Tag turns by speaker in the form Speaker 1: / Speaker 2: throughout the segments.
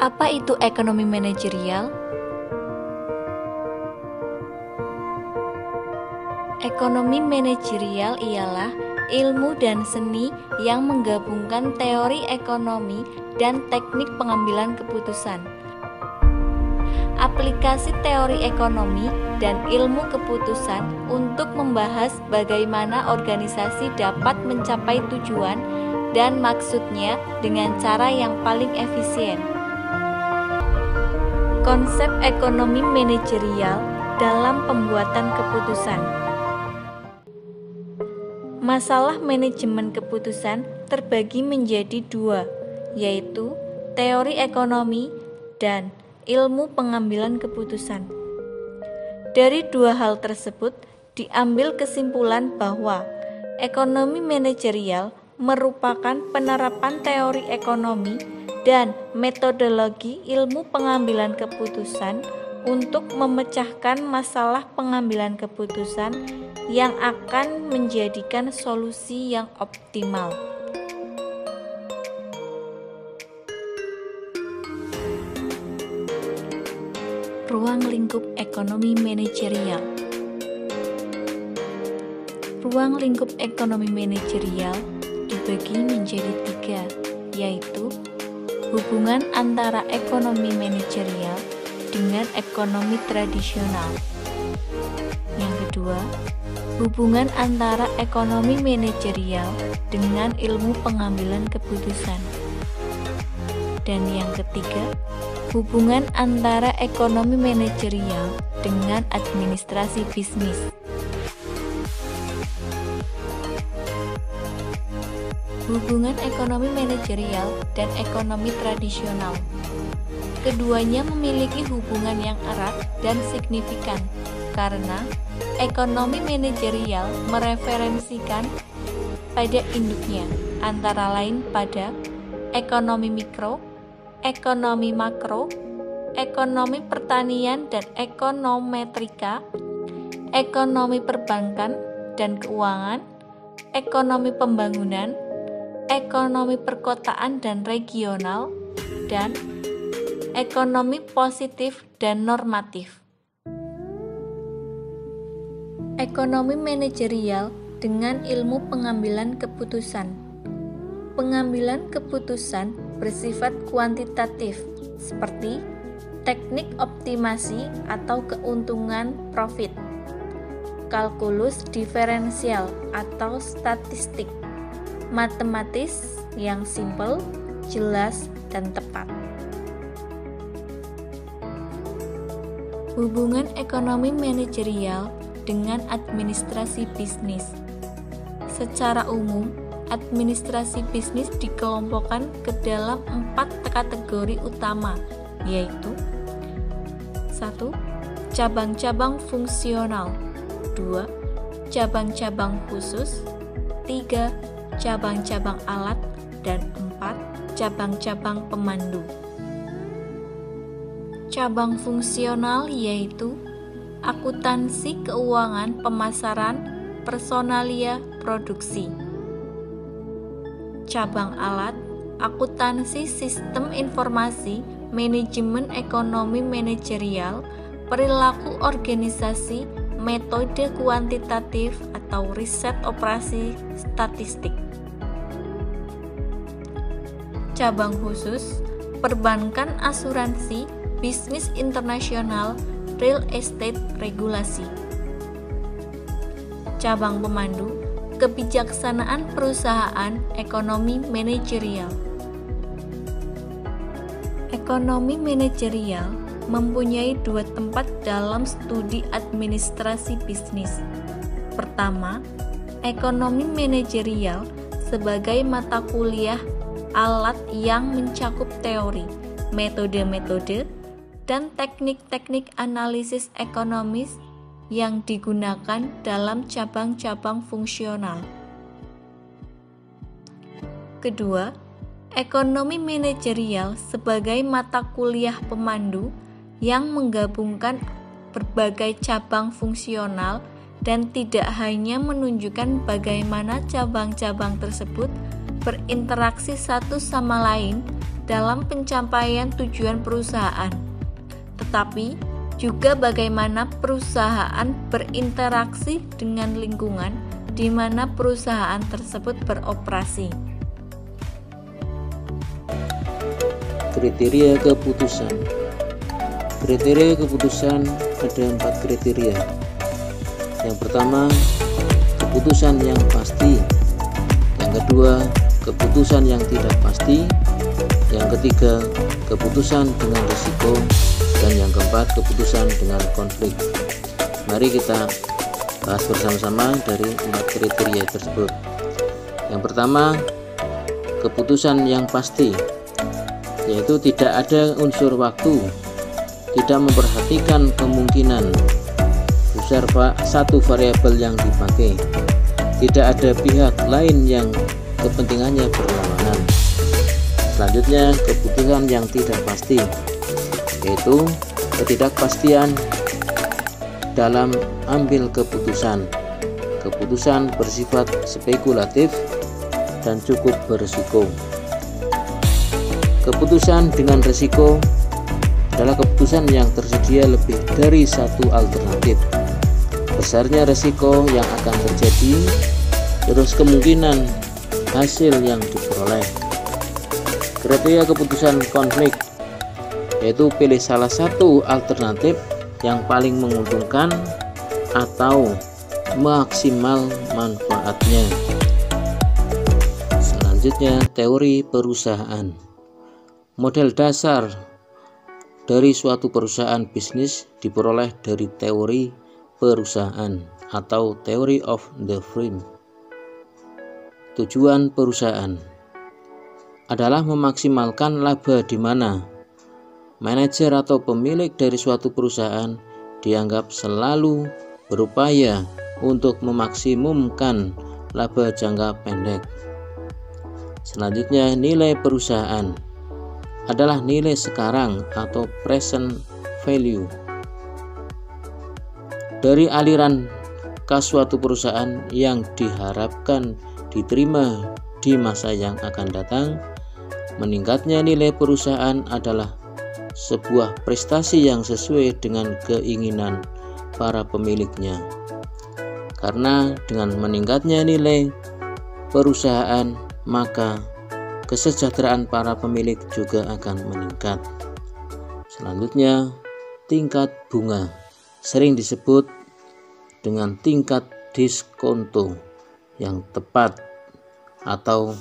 Speaker 1: Apa itu ekonomi manajerial? Ekonomi manajerial ialah ilmu dan seni yang menggabungkan teori ekonomi dan teknik pengambilan keputusan. Aplikasi teori ekonomi dan ilmu keputusan untuk membahas bagaimana organisasi dapat mencapai tujuan dan maksudnya dengan cara yang paling efisien. Konsep ekonomi manajerial dalam pembuatan keputusan. Masalah manajemen keputusan terbagi menjadi dua, yaitu teori ekonomi dan ilmu pengambilan keputusan. Dari dua hal tersebut diambil kesimpulan bahwa ekonomi manajerial merupakan penerapan teori ekonomi dan metodologi ilmu pengambilan keputusan untuk memecahkan masalah pengambilan keputusan yang akan menjadikan solusi yang optimal. Ruang lingkup ekonomi manajerial. Ruang lingkup ekonomi manajerial dibagi menjadi tiga, yaitu hubungan antara ekonomi manajerial dengan ekonomi tradisional. Yang kedua, hubungan antara ekonomi manajerial dengan ilmu pengambilan keputusan. Dan yang ketiga, hubungan antara ekonomi manajerial dengan administrasi bisnis. Hubungan ekonomi manajerial dan ekonomi tradisional. Keduanya memiliki hubungan yang erat dan signifikan karena ekonomi manajerial mereferensikan pada induknya, antara lain pada ekonomi mikro, ekonomi makro, ekonomi pertanian dan ekonometrika, ekonomi perbankan dan keuangan, ekonomi pembangunan, ekonomi perkotaan dan regional, dan ekonomi positif dan normatif. Ekonomi manajerial dengan ilmu pengambilan keputusan. Pengambilan keputusan bersifat kuantitatif, seperti teknik optimasi atau keuntungan profit, kalkulus diferensial atau statistik, matematis yang simpel, jelas, dan tepat. Hubungan ekonomi manajerial dengan administrasi bisnis. Secara umum, administrasi bisnis dikelompokkan ke dalam 4 kategori utama, yaitu 1. Cabang-cabang fungsional, 2. Cabang-cabang khusus, 3. Cabang-cabang alat, dan 4. Cabang-cabang pemandu. Cabang fungsional yaitu akuntansi keuangan pemasaran, personalia produksi. Cabang alat, akuntansi sistem informasi, manajemen ekonomi manajerial, perilaku organisasi, metode kuantitatif atau riset operasi statistik. Cabang khusus, perbankan asuransi, bisnis internasional, real estate regulasi. Cabang pemandu, kebijaksanaan perusahaan, ekonomi manajerial. Ekonomi manajerial mempunyai 2 tempat dalam studi administrasi bisnis. Pertama, ekonomi manajerial sebagai mata kuliah alat yang mencakup teori, metode-metode, dan teknik-teknik analisis ekonomis yang digunakan dalam cabang-cabang fungsional. Kedua, ekonomi manajerial sebagai mata kuliah pemandu yang menggabungkan berbagai cabang fungsional dan tidak hanya menunjukkan bagaimana cabang-cabang tersebut berinteraksi satu sama lain dalam pencapaian tujuan perusahaan, tetapi juga bagaimana perusahaan berinteraksi dengan lingkungan di mana perusahaan tersebut beroperasi.
Speaker 2: Kriteria keputusan. Kriteria keputusan ada 4 kriteria. Yang pertama, keputusan yang pasti. Yang kedua, keputusan yang tidak pasti. Yang ketiga, keputusan dengan risiko. Dan yang keempat, keputusan dengan konflik. Mari kita bahas bersama-sama dari 4 kriteria tersebut. Yang pertama, keputusan yang pasti, yaitu tidak ada unsur waktu, tidak memperhatikan kemungkinan besar satu variabel yang dipakai, tidak ada pihak lain yang kepentingannya berlawanan. Selanjutnya, keputusan yang tidak pasti, yaitu ketidakpastian dalam ambil keputusan. Keputusan bersifat spekulatif dan cukup berisiko. Keputusan dengan risiko adalah keputusan yang tersedia lebih dari satu alternatif. Besarnya risiko yang akan terjadi, terus kemungkinan hasil yang diperoleh. Kriteria keputusan konflik, yaitu pilih salah satu alternatif yang paling menguntungkan atau maksimal manfaatnya. Selanjutnya, teori perusahaan. Model dasar dari suatu perusahaan bisnis diperoleh dari teori perusahaan atau theory of the firm. Tujuan perusahaan adalah memaksimalkan laba, di mana manajer atau pemilik dari suatu perusahaan dianggap selalu berupaya untuk memaksimumkan laba jangka pendek. Selanjutnya, nilai perusahaan adalah nilai sekarang atau present value dari aliran kas suatu perusahaan yang diharapkan diterima di masa yang akan datang. Meningkatnya nilai perusahaan adalah sebuah prestasi yang sesuai dengan keinginan para pemiliknya, karena dengan meningkatnya nilai perusahaan maka kesejahteraan para pemilik juga akan meningkat. Selanjutnya, tingkat bunga sering disebut dengan tingkat diskonto yang tepat atau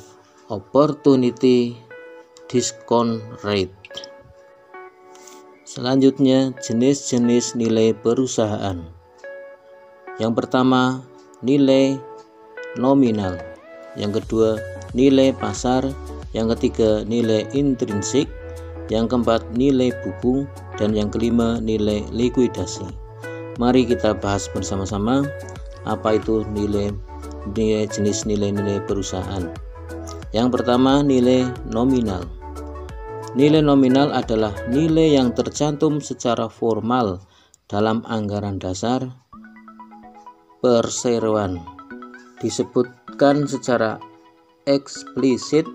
Speaker 2: opportunity discount rate. Selanjutnya, jenis-jenis nilai perusahaan. Yang pertama, nilai nominal. Yang kedua, nilai pasar. Yang ketiga, nilai intrinsik. Yang keempat, nilai buku. Dan yang kelima, nilai likuidasi. Mari kita bahas bersama-sama apa itu jenis nilai-nilai perusahaan. Yang pertama, nilai nominal. Nilai nominal adalah nilai yang tercantum secara formal dalam anggaran dasar perseroan, disebutkan secara eksplisit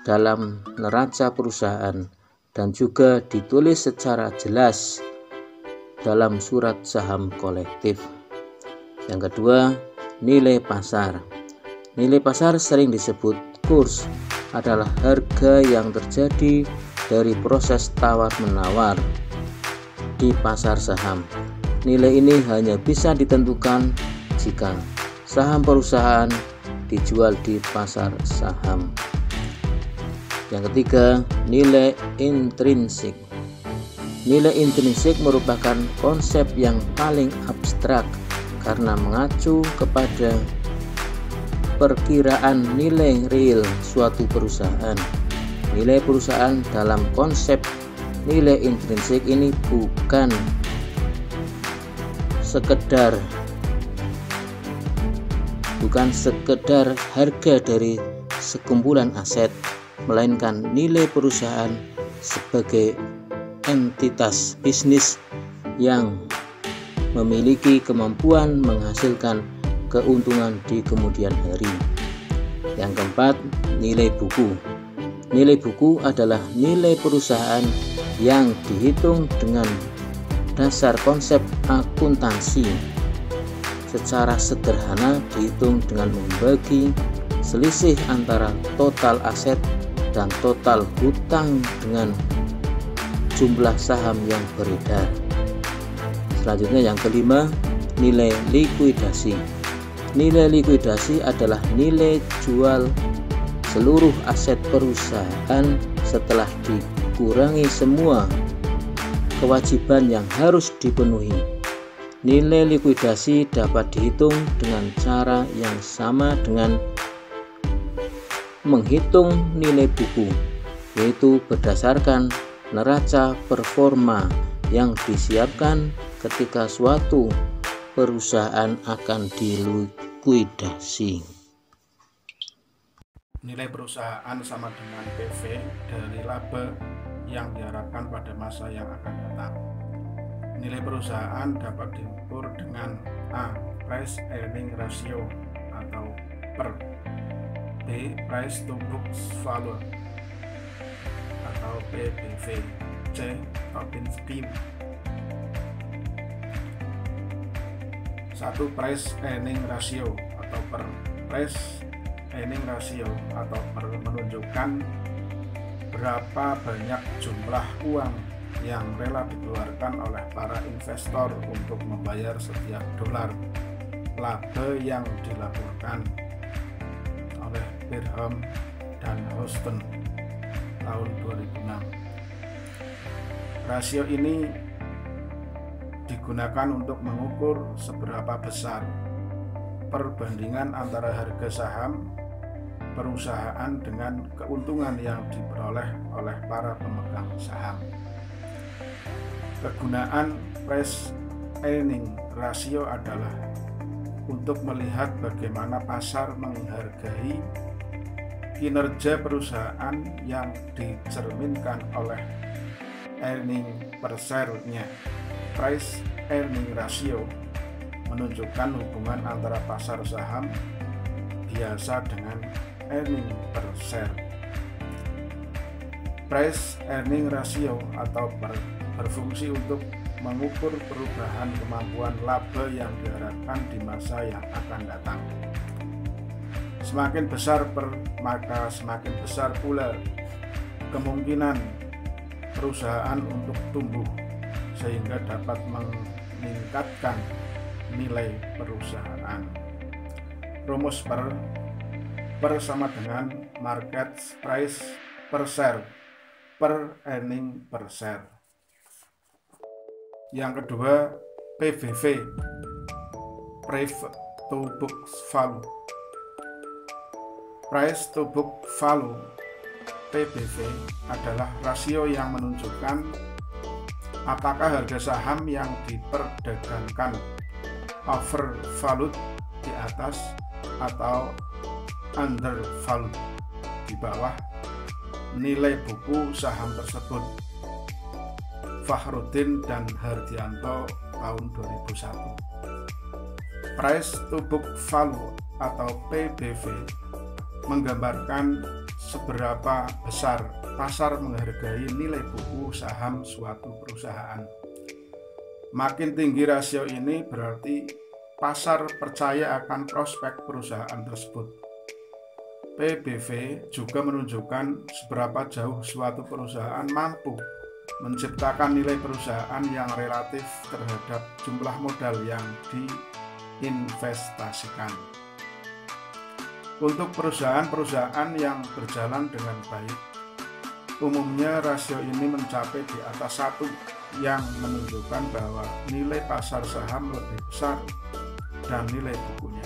Speaker 2: dalam neraca perusahaan, dan juga ditulis secara jelas dalam surat saham kolektif. Yang kedua, nilai pasar. Nilai pasar sering disebut kurs, adalah harga yang terjadi dari proses tawar-menawar di pasar saham. Nilai ini hanya bisa ditentukan jika saham perusahaan dijual di pasar saham. Yang ketiga, nilai intrinsik. Nilai intrinsik merupakan konsep yang paling abstrak karena mengacu kepada perkiraan nilai real suatu perusahaan. Nilai perusahaan dalam konsep nilai intrinsik ini bukan sekedar harga dari sekumpulan aset, melainkan nilai perusahaan sebagai entitas bisnis yang memiliki kemampuan menghasilkan keuntungan di kemudian hari. Yang keempat, nilai buku. Nilai buku adalah nilai perusahaan yang dihitung dengan dasar konsep akuntansi. Secara sederhana dihitung dengan membagi selisih antara total aset dan total hutang dengan jumlah saham yang beredar. Selanjutnya yang kelima, nilai likuidasi. Nilai likuidasi adalah nilai jual seluruh aset perusahaan setelah dikurangi semua kewajiban yang harus dipenuhi. Nilai likuidasi dapat dihitung dengan cara yang sama dengan menghitung nilai buku, yaitu berdasarkan neraca performa yang disiapkan ketika suatu perusahaan akan dilikuidasi.
Speaker 3: Nilai perusahaan sama dengan PV dari laba yang diharapkan pada masa yang akan datang. Nilai perusahaan dapat diukur dengan A. Price Earning Ratio atau PER, B. Price to Book Value atau PBV, C. Robbins Beam. 1. Price Earning Ratio atau PER. Price Earning Ratio atau PER menunjukkan berapa banyak jumlah uang yang rela dikeluarkan oleh para investor untuk membayar setiap dolar laba yang dilaporkan oleh Brigham dan Houston tahun 2006. Rasio ini digunakan untuk mengukur seberapa besar perbandingan antara harga saham perusahaan dengan keuntungan yang diperoleh oleh para pemegang saham. Kegunaan price earning ratio adalah untuk melihat bagaimana pasar menghargai kinerja perusahaan yang dicerminkan oleh earning per share-nya. Price earning ratio menunjukkan hubungan antara pasar saham biasa dengan earning per share. Price earning ratio atau berfungsi untuk mengukur perubahan kemampuan laba yang diharapkan di masa yang akan datang. Semakin besar maka semakin besar pula kemungkinan perusahaan untuk tumbuh sehingga dapat meningkatkan nilai perusahaan. Rumus per sama dengan market price per share per earning per share. Yang kedua, PBV, Price to Book Value. Price to Book Value PBV adalah rasio yang menunjukkan apakah harga saham yang diperdagangkan overvalued di atas atau undervalued di bawah nilai buku saham tersebut. Fakhrudin dan Hardianto tahun 2001. Price to Book Value atau PBV menggambarkan seberapa besar pasar menghargai nilai buku saham suatu perusahaan. Makin tinggi rasio ini berarti pasar percaya akan prospek perusahaan tersebut. PBV juga menunjukkan seberapa jauh suatu perusahaan mampu menciptakan nilai perusahaan yang relatif terhadap jumlah modal yang diinvestasikan. Untuk perusahaan-perusahaan yang berjalan dengan baik, umumnya rasio ini mencapai di atas 1, yang menunjukkan bahwa nilai pasar saham lebih besar dan nilai bukunya.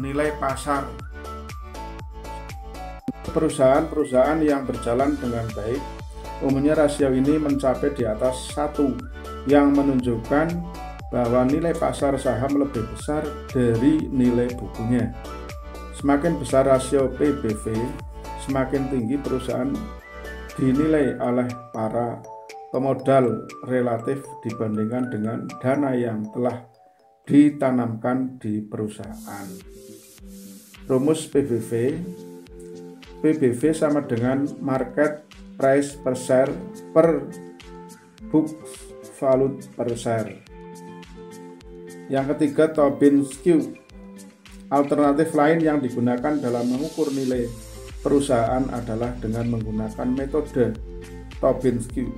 Speaker 3: Nilai pasar perusahaan-perusahaan yang berjalan dengan baik, umumnya rasio ini mencapai di atas 1, yang menunjukkan bahwa nilai pasar saham lebih besar dari nilai bukunya. Semakin besar rasio PBV, semakin tinggi perusahaan dinilai oleh para pemodal relatif dibandingkan dengan dana yang telah ditanamkan di perusahaan. Rumus PBV. PBV sama dengan market price per share per book value per share. Yang ketiga, Tobin's Q. Alternatif lain yang digunakan dalam mengukur nilai perusahaan adalah dengan menggunakan metode Tobin's Q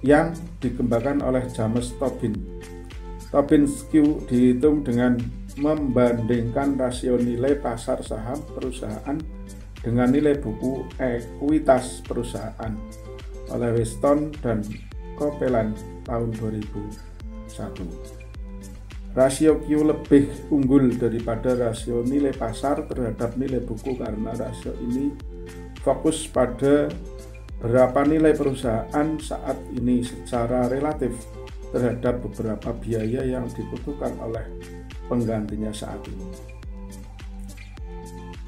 Speaker 3: yang dikembangkan oleh James Tobin. Tobin's Q dihitung dengan membandingkan rasio nilai pasar saham perusahaan dengan nilai buku ekuitas perusahaan oleh Weston dan Copeland tahun 2001. Rasio Q lebih unggul daripada rasio nilai pasar terhadap nilai buku karena rasio ini fokus pada berapa nilai perusahaan saat ini secara relatif terhadap beberapa biaya yang dibutuhkan oleh penggantinya saat ini.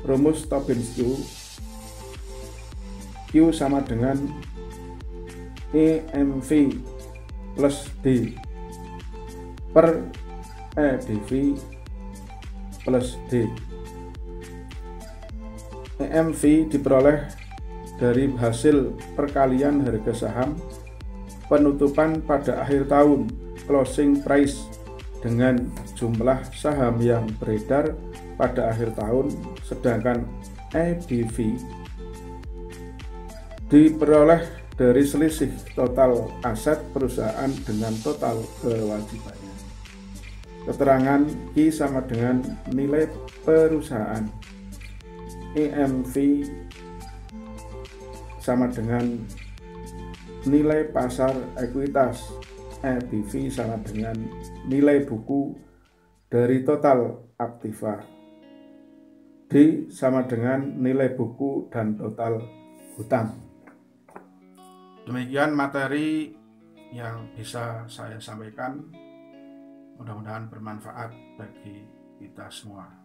Speaker 3: Rumus Tobin's Q. Q sama dengan EMV plus D per EBV plus D. EMV diperoleh dari hasil perkalian harga saham penutupan pada akhir tahun closing price dengan jumlah saham yang beredar pada akhir tahun, sedangkan EBV diperoleh dari selisih total aset perusahaan dengan total kewajibannya. Keterangan Q sama dengan nilai perusahaan. EMV sama dengan nilai pasar ekuitas. EBV sama dengan nilai buku dari total aktiva. D sama dengan nilai buku dan total hutang. Demikian materi yang bisa saya sampaikan. Mudah-mudahan bermanfaat bagi kita semua.